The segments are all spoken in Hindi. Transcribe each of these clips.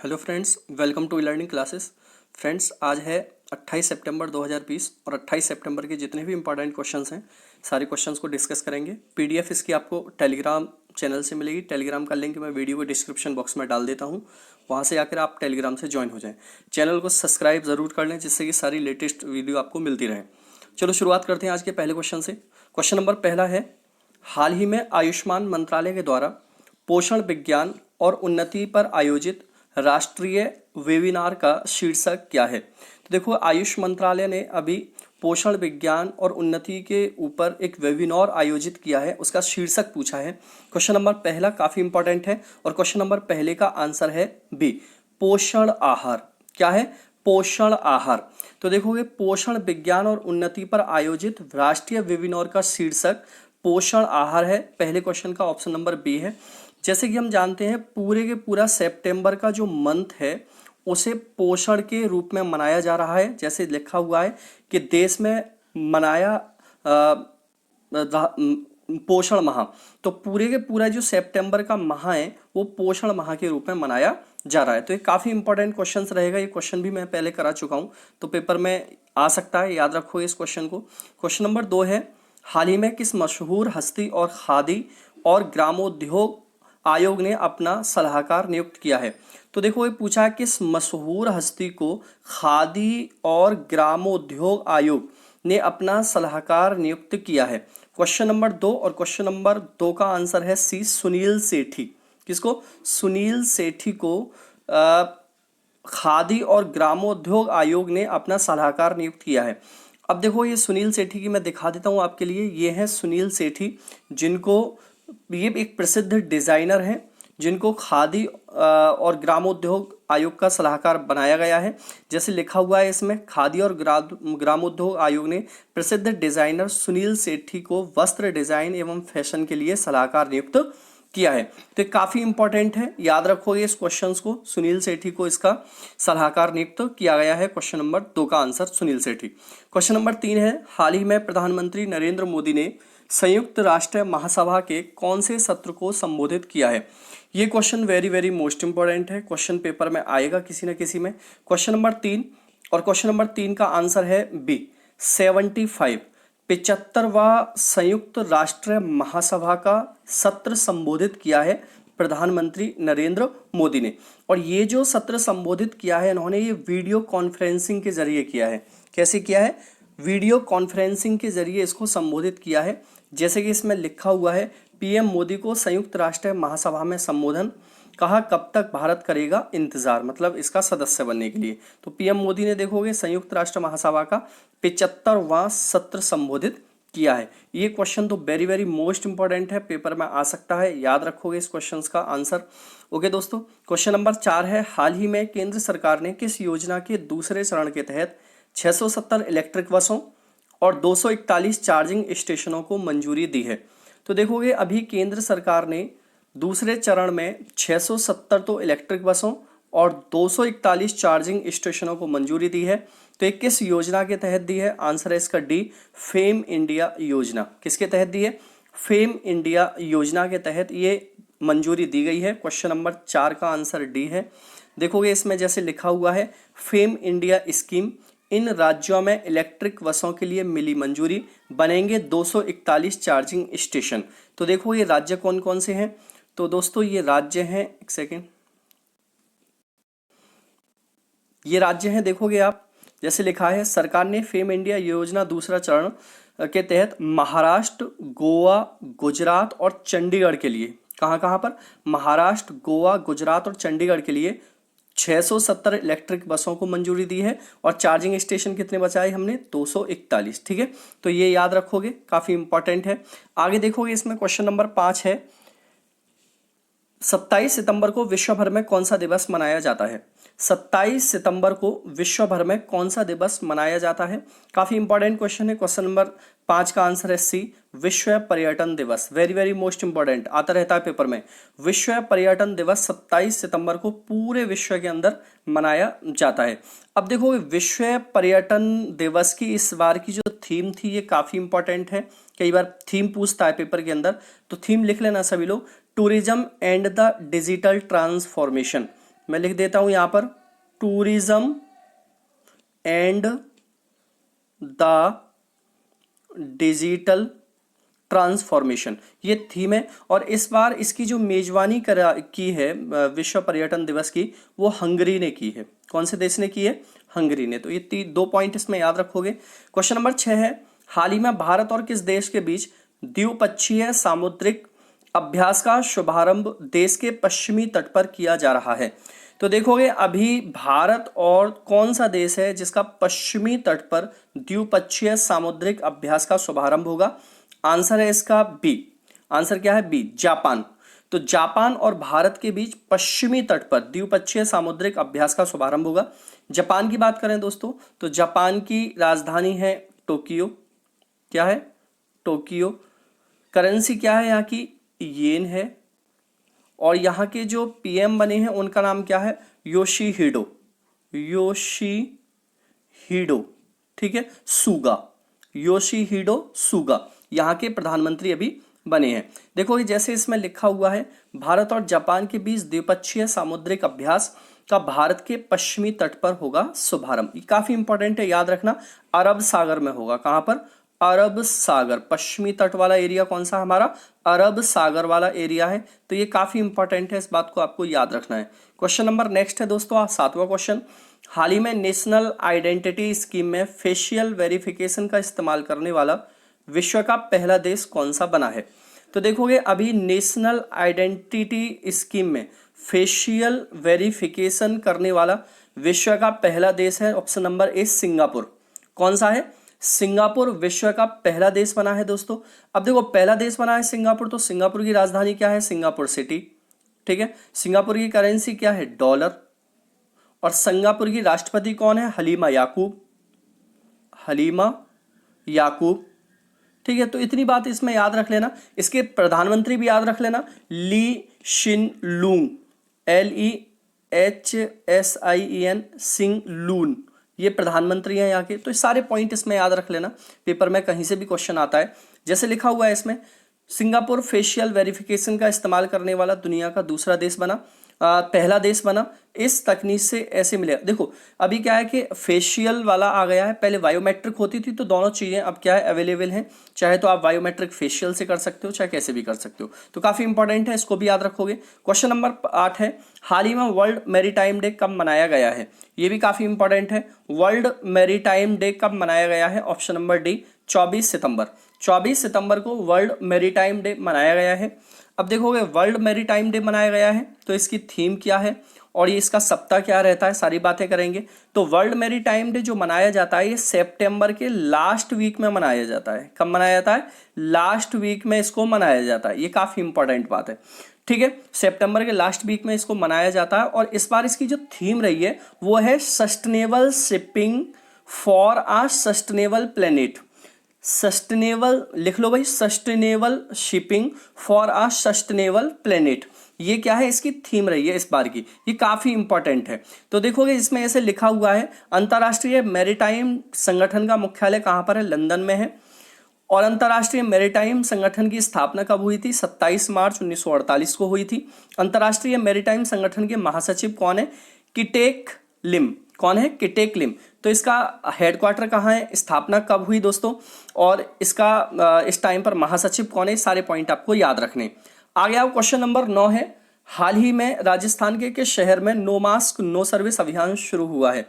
Hello friends, welcome to learning classes. Friends, आज है 28 सितंबर 2020 और 28 सितंबर के जितने भी इंपॉर्टेंट क्वेश्चंस हैं सारे क्वेश्चंस को डिस्कस करेंगे। पीडीएफ इसकी आपको टेलीग्राम चैनल से मिलेगी। टेलीग्राम का लिंक मैं वीडियो के डिस्क्रिप्शन बॉक्स में डाल देता हूं, वहां से आकर आप टेलीग्राम से ज्वाइन हो जाएं। चैनल को सब्सक्राइब ज़रूर कर लें जिससे कि सारी लेटेस्ट वीडियो आपको मिलती रहे। चलो शुरुआत करते हैं आज के पहले क्वेश्चन से। क्वेश्चन नंबर पहला है, हाल ही में आयुष्मान मंत्रालय के द्वारा पोषण विज्ञान और उन्नति पर आयोजित राष्ट्रीय वेबिनार का शीर्षक क्या है। तो देखो, आयुष मंत्रालय ने अभी पोषण विज्ञान और उन्नति के ऊपर एक वेबिनार आयोजित किया है, उसका शीर्षक पूछा है। क्वेश्चन नंबर पहला काफी इंपॉर्टेंट है और क्वेश्चन नंबर पहले का आंसर है बी, पोषण आहार। क्या है? पोषण आहार। तो देखोगे, पोषण विज्ञान और उन्नति पर आयोजित राष्ट्रीय वेबिनार का शीर्षक पोषण आहार है। पहले क्वेश्चन का ऑप्शन नंबर बी है। जैसे कि हम जानते हैं, पूरे के पूरा सितंबर का जो मंथ है उसे पोषण के रूप में मनाया जा रहा है। जैसे लिखा हुआ है कि देश में मनाया पोषण माह, तो पूरे के पूरा जो सितंबर का माह है वो पोषण माह के रूप में मनाया जा रहा है। तो ये काफी इंपॉर्टेंट क्वेश्चन रहेगा। ये क्वेश्चन भी मैं पहले करा चुका हूं, तो पेपर में आ सकता है, याद रखो इस क्वेश्चन को। क्वेश्चन नंबर 2 है, हाल ही में किस मशहूर हस्ती और खादी और ग्रामोद्योग आयोग ने अपना सलाहकार नियुक्त किया है। तो देखो, ये पूछा है किस मशहूर हस्ती को खादी और ग्रामोद्योग आयोग ने अपना सलाहकार नियुक्त किया है। क्वेश्चन नंबर 2 और क्वेश्चन नंबर 2 का आंसर है सी, सुनील सेठी। किसको? सुनील सेठी को खादी और ग्रामोद्योग आयोग ने अपना सलाहकार नियुक्त किया है। अब देखो, ये सुनील सेठी की मैं दिखा देता हूं आपके लिए। ये है सुनील सेठी, जिनको ये एक प्रसिद्ध डिजाइनर हैं, जिनको खादी और ग्रामोद्योग आयोग का सलाहकार बनाया गया है। जैसे लिखा हुआ है इसमें, खादी और ग्रामोद्योग आयोग ने प्रसिद्ध डिजाइनर सुनील सेठी को वस्त्र डिजाइन एवं फैशन के लिए सलाहकार नियुक्त किया है। तो काफी इंपॉर्टेंट है, याद रखोगे इस क्वेश्चन को। सुनील सेठी को इसका सलाहकार नियुक्त किया गया है। क्वेश्चन नंबर 2 का आंसर सुनील सेठी। क्वेश्चन नंबर 3 है, हाल ही में प्रधानमंत्री नरेंद्र मोदी ने संयुक्त राष्ट्र महासभा के कौन से सत्र को संबोधित किया है। ये question very very most important है, क्वेश्चन पेपर में आएगा किसी न किसी में। क्वेश्चन नंबर 3 और क्वेश्चन नंबर 3 का आंसर है बी, 75वां संयुक्त राष्ट्र महासभा का सत्र संबोधित किया है प्रधानमंत्री नरेंद्र मोदी ने। और ये जो सत्र संबोधित किया है इन्होंने, ये वीडियो कॉन्फ्रेंसिंग के जरिए किया है। कैसे किया है? वीडियो कॉन्फ्रेंसिंग के जरिए इसको संबोधित किया है। जैसे कि इसमें लिखा हुआ है, पीएम मोदी को संयुक्त राष्ट्र महासभा में संबोधन, कहा कब तक भारत करेगा इंतजार, मतलब इसका सदस्य बनने के लिए। तो पीएम मोदी ने देखोगे संयुक्त राष्ट्र महासभा का 75वां सत्र संबोधित किया है। ये क्वेश्चन तो वेरी वेरी मोस्ट इंपॉर्टेंट है, पेपर में आ सकता है, याद रखोगे इस क्वेश्चन का आंसर। ओके दोस्तों, क्वेश्चन नंबर 4 है, हाल ही में केंद्र सरकार ने किस योजना के दूसरे चरण के तहत 670 इलेक्ट्रिक बसों और 241 चार्जिंग स्टेशनों को मंजूरी दी है। तो देखोगे, अभी केंद्र सरकार ने दूसरे चरण में 670 तो इलेक्ट्रिक बसों और 241 चार्जिंग स्टेशनों को मंजूरी दी है। तो ये किस योजना के तहत दी है? आंसर है इसका डी, फेम इंडिया योजना। किसके तहत दी है? फेम इंडिया योजना के तहत ये मंजूरी दी गई है। क्वेश्चन नंबर 4 का आंसर डी है। देखोगे, इसमें जैसे लिखा हुआ है, फेम इंडिया स्कीम, इन राज्यों में इलेक्ट्रिक बसों के लिए मिली मंजूरी, बनेंगे 241 चार्जिंग स्टेशन। तो देखो, ये राज्य कौन कौन से हैं। तो दोस्तों, ये राज्य हैं, एक सेकेंड, ये राज्य हैं, देखोगे आप, जैसे लिखा है, सरकार ने फेम इंडिया योजना दूसरा चरण के तहत महाराष्ट्र, गोवा, गुजरात और चंडीगढ़ के लिए, कहाँ कहाँ पर? महाराष्ट्र, गोवा, गुजरात और चंडीगढ़ के लिए 670 इलेक्ट्रिक बसों को मंजूरी दी है। और चार्जिंग स्टेशन कितने बचाए हमने? 241। ठीक है, तो ये याद रखोगे, काफी इंपॉर्टेंट है। आगे देखोगे, इसमें क्वेश्चन नंबर 5 है, 27 सितंबर को विश्व भर में कौन सा दिवस मनाया जाता है। 27 सितंबर को विश्व भर में कौन सा दिवस मनाया जाता है? काफी इंपॉर्टेंट क्वेश्चन है। क्वेश्चन नंबर 5 का आंसर है सी, विश्व पर्यटन दिवस। वेरी वेरी मोस्ट इंपॉर्टेंट, आता रहता है पेपर में। विश्व पर्यटन दिवस 27 सितंबर को पूरे विश्व के अंदर मनाया जाता है। अब देखो, विश्व पर्यटन दिवस की इस बार की जो थीम थी ये काफी इंपॉर्टेंट है। कई बार थीम पूछता है पेपर के अंदर, तो थीम लिख लेना सभी लोग, tourism and the digital transformation. मैं लिख देता हूं यहां पर, tourism and the digital transformation, ये थीम है। और इस बार इसकी जो मेजबानी की है विश्व पर्यटन दिवस की, वो हंगरी ने की है। कौन से देश ने की है? हंगरी ने। तो ये 2 पॉइंट इसमें याद रखोगे। क्वेश्चन नंबर 6 है, हाल ही में भारत और किस देश के बीच द्विपक्षीय सामुद्रिक अभ्यास का शुभारंभ देश के पश्चिमी तट पर किया जा रहा है? तो देखोगे अभी भारत और कौन सा देश है जिसका पश्चिमी तट पर द्विपक्षीय सामुद्रिक अभ्यास का शुभारंभ होगा? आंसर है इसका बी। आंसर क्या है? B, Japan. तो जापान और भारत के बीच पश्चिमी तट पर द्विपक्षीय सामुद्रिक अभ्यास का शुभारंभ होगा। जापान की बात करें दोस्तों, तो जापान की राजधानी है टोक्यो। क्या है? टोक्यो। करेंसी क्या है यहाँ की? येन है। और यहाँ के जो पीएम बने हैं उनका नाम क्या है? योशिहिडो। योशिहिडो, ठीक है, सुगा। योशिहिडो सुगा यहाँ के प्रधानमंत्री अभी बने हैं। देखो जैसे इसमें लिखा हुआ है, भारत और जापान के बीच द्विपक्षीय सामुद्रिक अभ्यास का भारत के पश्चिमी तट पर होगा शुभारंभ। ये काफी इंपॉर्टेंट है, याद रखना। अरब सागर में होगा। कहां पर? अरब सागर। पश्चिमी तट वाला एरिया कौन सा? हमारा अरब सागर वाला एरिया है। तो ये काफी इंपॉर्टेंट है, इस बात को आपको याद रखना है। क्वेश्चन नंबर नेक्स्ट है दोस्तों, 7वां क्वेश्चन, हाल ही में नेशनल आइडेंटिटी स्कीम में फेशियल वेरिफिकेशन का इस्तेमाल करने वाला विश्व का पहला देश कौन सा बना है? तो देखोगे अभी नेशनल आइडेंटिटी स्कीम में फेशियल वेरिफिकेशन करने वाला विश्व का पहला देश है ऑप्शन नंबर ए, सिंगापुर। कौन सा है? सिंगापुर विश्व का पहला देश बना है दोस्तों। अब देखो पहला देश बना है सिंगापुर, तो सिंगापुर की राजधानी क्या है? सिंगापुर सिटी, ठीक है। सिंगापुर की करेंसी क्या है? डॉलर। और सिंगापुर की राष्ट्रपति कौन है? हलीमा याकूब। हलीमा याकूब, ठीक है। तो इतनी बात इसमें याद रख लेना। इसके प्रधानमंत्री भी याद रख लेना, ली शिन लूंग, LEHSIEN, सिंग लून, ये प्रधानमंत्री हैं यहाँ के। तो सारे पॉइंट इसमें याद रख लेना, पेपर में कहीं से भी क्वेश्चन आता है। जैसे लिखा हुआ है इसमें, सिंगापुर फेशियल वेरिफिकेशन का इस्तेमाल करने वाला दुनिया का दूसरा देश बना, पहला देश बना। इस तकनीक से ऐसे मिले। देखो अभी क्या है कि फेशियल वाला आ गया है, पहले बायोमेट्रिक होती थी, तो दोनों चीजें अब क्या है? अवेलेबल हैं। चाहे तो आप बायोमेट्रिक फेशियल से कर सकते हो, चाहे कैसे भी कर सकते हो। तो काफी इंपॉर्टेंट है, इसको भी याद रखोगे। क्वेश्चन नंबर 8 है, हाल ही में वर्ल्ड मैरीटाइम डे कब मनाया गया है? ये भी काफी इंपॉर्टेंट है। वर्ल्ड मैरीटाइम डे कब मनाया गया है? ऑप्शन नंबर डी, 24 सितंबर। 24 सितंबर को वर्ल्ड मैरीटाइम डे मनाया गया है। अब देखोगे वर्ल्ड मैरीटाइम डे मनाया गया है, तो इसकी थीम क्या है और ये इसका सप्ताह क्या रहता है, सारी बातें करेंगे। तो वर्ल्ड मैरीटाइम डे जो मनाया जाता है, ये सितंबर के लास्ट वीक में मनाया जाता है। कब मनाया जाता है? लास्ट वीक में इसको मनाया जाता है। ये काफी इंपॉर्टेंट बात है, ठीक है। सितंबर के लास्ट वीक में इसको मनाया जाता है। और इस बार इसकी जो थीम रही है वो है sustainable shipping for a sustainable planet. Sustainable लिख लो भाई, sustainable shipping for a sustainable planet, ये क्या है? इसकी थीम रही है इस बार की। ये काफी इंपॉर्टेंट है। तो देखोगे इसमें ऐसे लिखा हुआ है, अंतर्राष्ट्रीय मैरीटाइम संगठन का मुख्यालय कहां पर है? लंदन में है। और अंतर्राष्ट्रीय मैरीटाइम संगठन की स्थापना कब हुई थी? 27 मार्च 1948 को हुई थी। अंतर्राष्ट्रीय मैरीटाइम संगठन के महासचिव कौन है? किटेक लिम। कौन है? किटेक लिम। तो इसका हेडक्वार्टर कहाँ है? स्थापना कब हुई दोस्तों? और इसका इस टाइम पर महासचिव कौन है? सारे पॉइंट आपको याद रखने। आगे आओ, क्वेश्चन नंबर 9 है, हाल ही में राजस्थान के किस शहर में नो मास्क नो सर्विस अभियान शुरू हुआ है?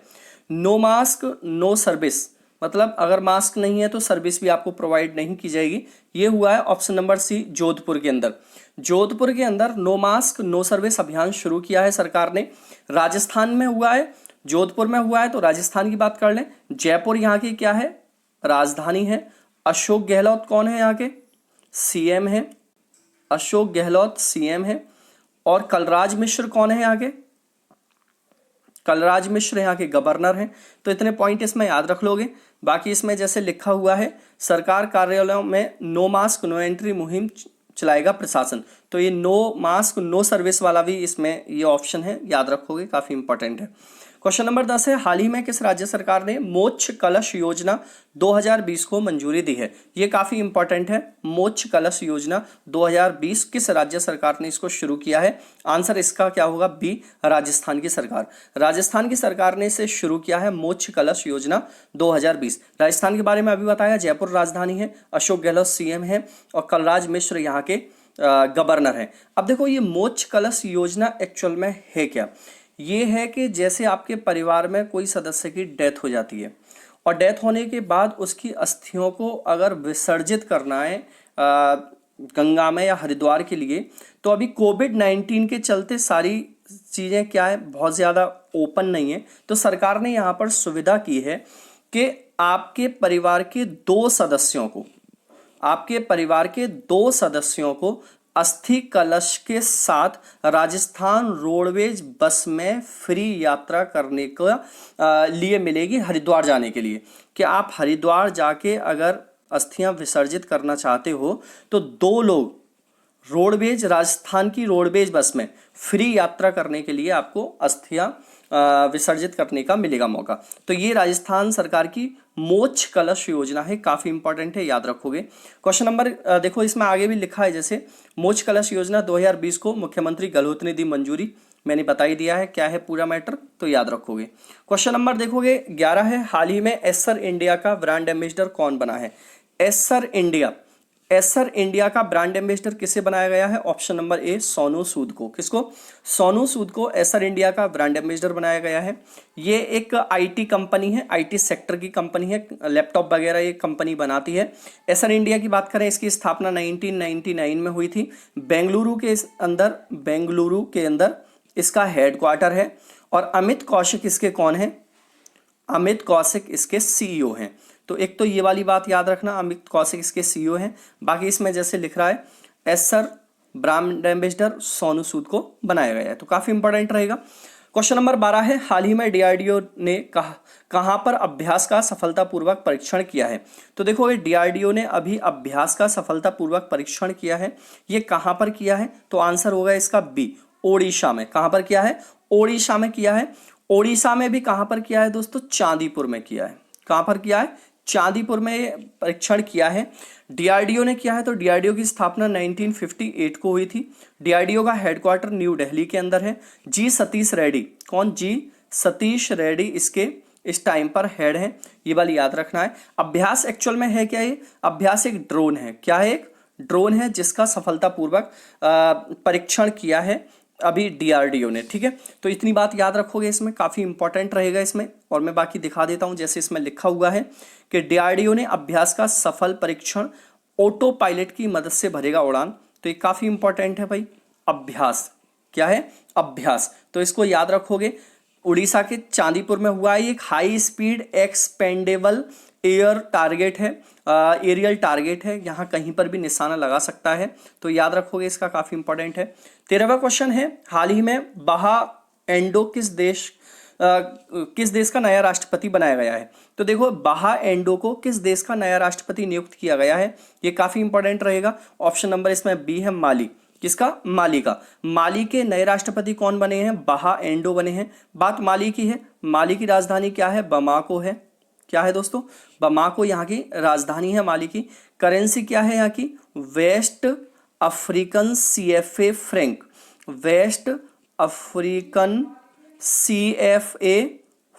नो मास्क नो सर्विस मतलब अगर मास्क नहीं है तो सर्विस भी आपको प्रोवाइड नहीं की जाएगी। ये हुआ है ऑप्शन नंबर सी, जोधपुर के अंदर। जोधपुर के अंदर नो मास्क नो सर्विस अभियान शुरू किया है सरकार ने। राजस्थान में हुआ है, जोधपुर में हुआ है। तो राजस्थान की बात कर लें, जयपुर यहाँ की क्या है? राजधानी है। अशोक गहलोत कौन है? यहाँ के सीएम है। अशोक गहलोत सीएम है। और कलराज मिश्र कौन है? यहाँ के कलराज मिश्र यहाँ के गवर्नर हैं। तो इतने पॉइंट इसमें याद रख लोगे। बाकी इसमें जैसे लिखा हुआ है, सरकार कार्यालयों में नो मास्क नो एंट्री मुहिम चलाएगा प्रशासन। तो ये नो मास्क नो सर्विस वाला भी इसमें ये ऑप्शन है, याद रखोगे, काफी इंपॉर्टेंट है। क्वेश्चन नंबर 10 है, हाल ही में किस राज्य सरकार ने मोक्ष कलश योजना 2020 को मंजूरी दी है? ये काफी इंपॉर्टेंट है। मोक्ष कलश योजना 2020 किस राज्य सरकार ने इसको शुरू किया है? आंसर इसका क्या होगा? बी, राजस्थान की सरकार। राजस्थान की सरकार ने इसे शुरू किया है, मोक्ष कलश योजना 2020। राजस्थान के बारे में अभी बताया, जयपुर राजधानी है, अशोक गहलोत सीएम है और कलराज मिश्र यहाँ के गवर्नर हैं। अब देखो ये मोक्ष कलश योजना एक्चुअल में है क्या? ये है कि जैसे आपके परिवार में कोई सदस्य की डेथ हो जाती है और डेथ होने के बाद उसकी अस्थियों को अगर विसर्जित करना है गंगा में या हरिद्वार के लिए, तो अभी कोविड-19 के चलते सारी चीज़ें क्या है, बहुत ज़्यादा ओपन नहीं है, तो सरकार ने यहाँ पर सुविधा की है कि आपके परिवार के दो सदस्यों को अस्थि कलश के साथ राजस्थान रोडवेज बस में फ्री यात्रा करने का लिए मिलेगी हरिद्वार जाने के लिए। कि आप हरिद्वार जाके अगर अस्थियां विसर्जित करना चाहते हो तो दो लोग रोडवेज, राजस्थान की रोडवेज बस में फ्री यात्रा करने के लिए आपको अस्थियां विसर्जित करने का मिलेगा मौका। तो ये राजस्थान सरकार की मोक्ष कलश योजना है, काफी इंपॉर्टेंट है, याद रखोगे। क्वेश्चन नंबर देखो इसमें आगे भी लिखा है, जैसे मोक्ष कलश योजना 2020 को मुख्यमंत्री गहलोत ने दी मंजूरी, मैंने बता ही दिया है क्या है पूरा मैटर, तो याद रखोगे। क्वेश्चन नंबर देखोगे 11 है, हाल ही में एसर इंडिया का ब्रांड एम्बेसडर कौन बना है? एसर इंडिया का ब्रांड एम्बेसडर किसे बनाया गया है? Option number A, Sonu Sood को। किसको? सोनू सूद को एसर इंडिया का ब्रांड एम्बेसडर बनाया गया है। ये एक आईटी कंपनी है, आईटी सेक्टर की कंपनी है, लैपटॉप वगैरह ये कंपनी बनाती है। एसर इंडिया की बात करें, इसकी स्थापना 1999 में हुई थी। बेंगलुरु के अंदर इसका हेडक्वार्टर है। और अमित कौशिक इसके कौन है? अमित कौशिक इसके सीईओ हैं। तो एक तो ये वाली बात याद रखना, अमित कौशिक इसके सीईओ हैं। बाकी इसमें जैसे लिख रहा है Acer brand ambassador Sonu Sood को बनाया गया है, तो काफी इंपॉर्टेंट रहेगा। क्वेश्चन नंबर 12 है, हाल ही में डीआरडीओ ने कहां पर अभ्यास का सफलतापूर्वक परीक्षण किया है? तो देखो ये डीआरडीओ ने अभी अभ्यास का सफलतापूर्वक परीक्षण किया है, ये कहां पर किया है? तो आंसर होगा इसका बी, ओडिशा में। कहां पर किया है? ओडिशा में किया है। ओडिशा में भी कहां पर किया है दोस्तों? चांदीपुर में किया है। कहां पर किया है? चांदीपुर में परीक्षण किया है। डीआरडीओ ने किया है, तो डीआरडीओ की स्थापना 1958 को हुई थी। डीआरडीओ का हेडक्वार्टर न्यू दिल्ली के अंदर है। जी सतीश रेड्डी, कौन? जी सतीश रेड्डी इसके इस टाइम पर हेड है, ये वाली याद रखना है। अभ्यास एक्चुअल में है क्या? ये अभ्यास एक ड्रोन है। क्या है? एक ड्रोन है जिसका सफलतापूर्वक परीक्षण किया है अभी डीआरडीओ ने, ठीक है। तो इतनी बात याद रखोगे, इसमें काफी इंपॉर्टेंट रहेगा इसमें। और मैं बाकी दिखा देता हूं, जैसे इसमें लिखा हुआ है कि डीआरडीओ ने अभ्यास का सफल परीक्षण ऑटो पायलट की मदद से भरेगा उड़ान, तो ये काफी इंपॉर्टेंट है भाई। अभ्यास क्या है? अभ्यास, तो इसको याद रखोगे। उड़ीसा के चांदीपुर में हुआ है। एक high speed expendable air target है, एरियल टारगेट है, यहाँ कहीं पर भी निशाना लगा सकता है, तो याद रखोगे, इसका काफी इंपॉर्टेंट है। 13वां क्वेश्चन है, हाल ही में बाहा एंडो किस देश का नया राष्ट्रपति बनाया गया है? तो देखो बाहा एंडो को किस देश का नया राष्ट्रपति नियुक्त किया गया है, ये काफी इंपॉर्टेंट रहेगा। ऑप्शन नंबर इसमें बी है, माली। किसका? माली का। माली के नए राष्ट्रपति कौन बने हैं? बाहा एंडो बने हैं। बात माली की है। माली की राजधानी क्या है? बमाको है। क्या है दोस्तों? बमाको यहाँ की राजधानी है माली की। करेंसी क्या है यहाँ की? West African CFA franc. West African CFA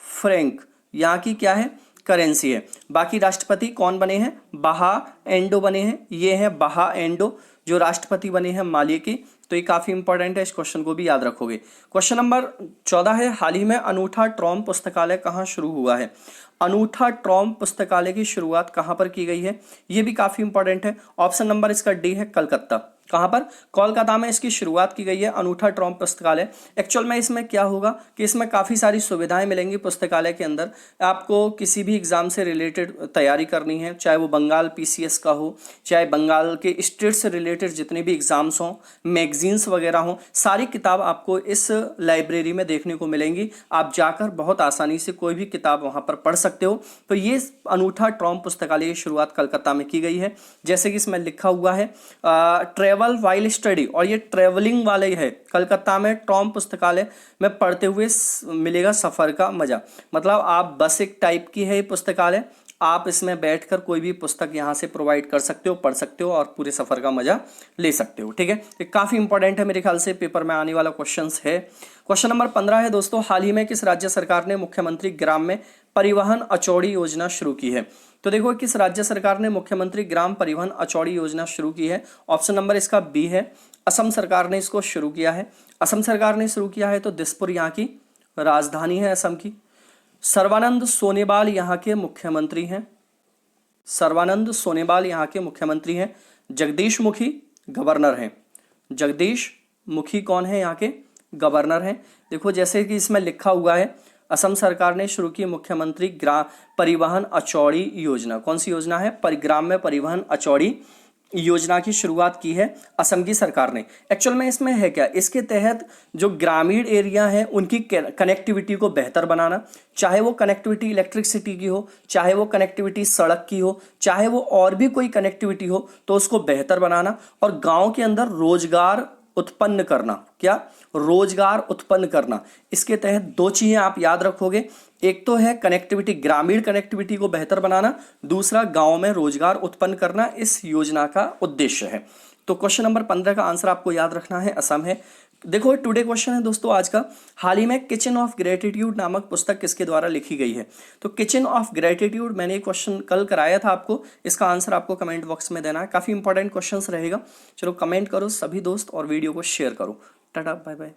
franc यहाँ की क्या है? करेंसी है। बाकी राष्ट्रपति कौन बने हैं? बाहा एंडो बने हैं। ये है बाहा एंडो जो राष्ट्रपति बने हैं माली की, तो ये काफी इंपॉर्टेंट है, इस क्वेश्चन को भी याद रखोगे। क्वेश्चन नंबर 14 है, हाल ही में अनूठा ट्रॉम पुस्तकालय कहाँ शुरू हुआ है? अनूठा ट्रॉम पुस्तकालय की शुरुआत कहाँ पर की गई है? ये भी काफी इंपॉर्टेंट है। ऑप्शन नंबर इसका डी है, कलकत्ता। कहाँ पर? कोलकाता में इसकी शुरुआत की गई है, अनूठा ट्रॉम पुस्तकालय। एक्चुअल में इसमें क्या होगा कि इसमें काफ़ी सारी सुविधाएं मिलेंगी पुस्तकालय के अंदर। आपको किसी भी एग्जाम से रिलेटेड तैयारी करनी है, चाहे वो बंगाल PCS का हो, चाहे बंगाल के स्टेट से रिलेटेड जितने भी एग्जाम्स हों, मैगजीन्स वगैरह हों, सारी किताब आपको इस लाइब्रेरी में देखने को मिलेंगी। आप जाकर बहुत आसानी से कोई भी किताब वहाँ पर पढ़ सकते सकते हो। तो ये अनूठा ट्रॉम पुस्तकालय की शुरुआत कलकत्ता में की गई है। जैसे कि इसमें लिखा हुआ है ट्रेवल वाइल स्टडी, और ये ट्रेवलिंग वाले है। कलकत्ता में ट्रॉम पुस्तकालय में पढ़ते हुए मिलेगा सफर का मजा। मतलब आप बस एक टाइप की है ये पुस्तकालय, आप इसमें बैठकर कोई भी पुस्तक यहाँ से प्रोवाइड कर सकते हो, पढ़ सकते हो और पूरे सफर का मजा ले सकते हो। ठीक है, ये काफी इंपॉर्टेंट है, मेरे ख्याल से पेपर में आने वाला क्वेश्चन है। क्वेश्चन नंबर 15 है दोस्तों, हाल ही में किस राज्य सरकार ने मुख्यमंत्री ग्राम में परिवहन अचौड़ी योजना शुरू की है? तो देखो किस राज्य सरकार ने मुख्यमंत्री ग्राम परिवहन अचौड़ी योजना शुरू की है? ऑप्शन नंबर इसका बी है, असम सरकार ने इसको शुरू किया है। असम सरकार ने शुरू किया है तो दिसपुर यहाँ की राजधानी है असम की। सर्बानंद सोनोवाल यहाँ के मुख्यमंत्री हैं। सर्बानंद सोनोवाल यहाँ के मुख्यमंत्री हैं। जगदीश मुखी गवर्नर हैं। जगदीश मुखी कौन है? यहाँ के गवर्नर हैं। देखो जैसे कि इसमें लिखा हुआ है, असम सरकार ने शुरू की मुख्यमंत्री ग्राम परिवहन अचौड़ी योजना। कौन सी योजना है? ग्राम में परिवहन अचौड़ी योजना की शुरुआत की है असम की सरकार ने। एक्चुअल में इसमें है क्या, इसके तहत जो ग्रामीण एरिया है उनकी कनेक्टिविटी को बेहतर बनाना, चाहे वो कनेक्टिविटी इलेक्ट्रिसिटी की हो, चाहे वो कनेक्टिविटी सड़क की हो, चाहे वो और भी कोई कनेक्टिविटी हो, तो उसको बेहतर बनाना और गांव के अंदर रोजगार उत्पन्न करना। क्या? रोजगार उत्पन्न करना। इसके तहत दो चीजें आप याद रखोगे, एक तो है कनेक्टिविटी, ग्रामीण कनेक्टिविटी को बेहतर बनाना, दूसरा गांव में रोजगार उत्पन्न करना इस योजना का उद्देश्य है। तो क्वेश्चन नंबर 15 का आंसर आपको याद रखना है, असम है। देखो टुडे क्वेश्चन है दोस्तों आज का, हाल ही में किचन ऑफ ग्रेटिट्यूड नामक पुस्तक किसके द्वारा लिखी गई है? तो किचन ऑफ ग्रेटिट्यूड, मैंने एक क्वेश्चन कल कराया था आपको, इसका आंसर आपको कमेंट बॉक्स में देना है। काफी इंपॉर्टेंट क्वेश्चन रहेगा। चलो कमेंट करो सभी दोस्त और वीडियो को शेयर करो। Tata bye bye.